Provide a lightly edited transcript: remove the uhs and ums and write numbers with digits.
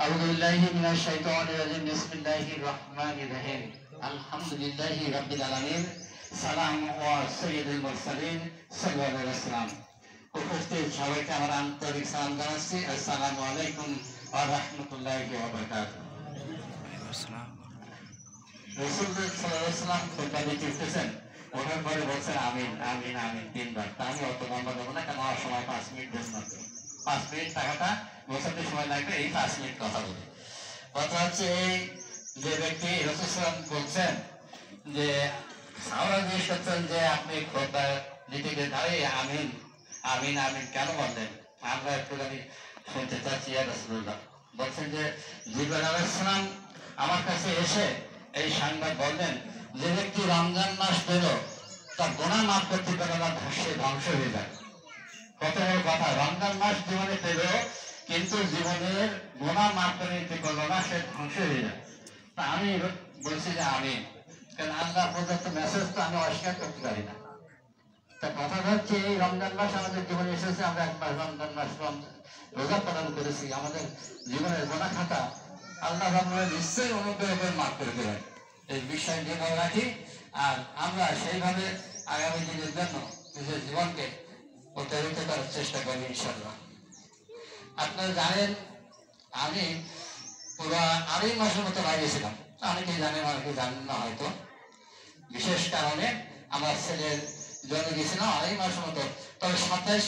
أعوذ بالله من الشيطان الرجيم بسم الله الرحمن الرحيم الحمد لله رب العالمين সালাম ওয়া সাইয়্যিদুল মুরসালিন সাল্লাল্লাহু আলাইহি ওয়াসাল্লাম। উপস্থিত সবাইকে আমার আন্তরিক সালাম জানাচ্ছি। আসসালামু আলাইকুম ওয়া রাহমাতুল্লাহি ওয়া বারাকাতুহু। রাসূলুল্লাহ সাল্লাল্লাহু আলাইহি ওয়াসাল্লাম খুতবা দিতে উঠেছেন, ওঠার পরে বলছেন আমিন আমিন আমিন তিনবার। তা আমি অত লম্বা দেবো না, কারণ আমার সময় 5 মিনিট বেশ মাত্র। 5 মিনিট টাকাটা বসাতে সময় লাগবে, এই 5 মিনিট কথা বলি। কথা হচ্ছে এই যে ব্যক্তি রাসূলুল্লাহ বলছেন যে আমরা জিজ্ঞেস করছেন যে আপনি খুতবা দিতে গিয়ে দাঁড়িয়ে আমিন আমিন আমিন কেন বললেন? আমরা একটুখানি শুনতে চাচ্ছি। রাসূলুল্লাহ বলছেন যে জিবরাইল আলাইহিস সালাম আমার কাছে এসে এই সংবাদ বললেন, যে ব্যক্তি রমজান মাস পেল তার গুনাহ মাফ করতে পারে না, সে ধ্বংস হয়ে যায়। কত বড় কথা! রমজান মাস জীবনে পেল কিন্তু জীবনের গুনাহ মাফ করে নিতে পারলো না, সে ধ্বংস হয়ে যায়। তা আমি বলছি যে আমিন, কারণ আল্লাহ প্রদত্ত মেসেজ তো আমি অস্বীকার করতে পারি না। তা কথা হচ্ছে এই রমজান মাস আমাদের জীবনে এসেছে, আমরা একবার রমজান মাস রোজা পালন করেছি, আমাদের জীবনের গুনাহ খাতা আল্লাহ নিশ্চয়ই অনুগ্রহ করে মাফ করে দেবেন। এই বিষয় নিয়ে ভালো রাখি, আর আমরা সেইভাবে আগামী দিনের জন্য নিজের জীবনকে প্রতারিত করার চেষ্টা করি ইনশাআল্লাহ। আপনারা জানেন আমি পুরো 2.5 মাসের মতো লাগিয়েছিলাম। অনেকেই জানেন, অনেকে জানেন না হয়তো। বিশেষ কারণে আমার ছেলের জন্য গেছিলাম 2.5 মাসের মতো। তবে 27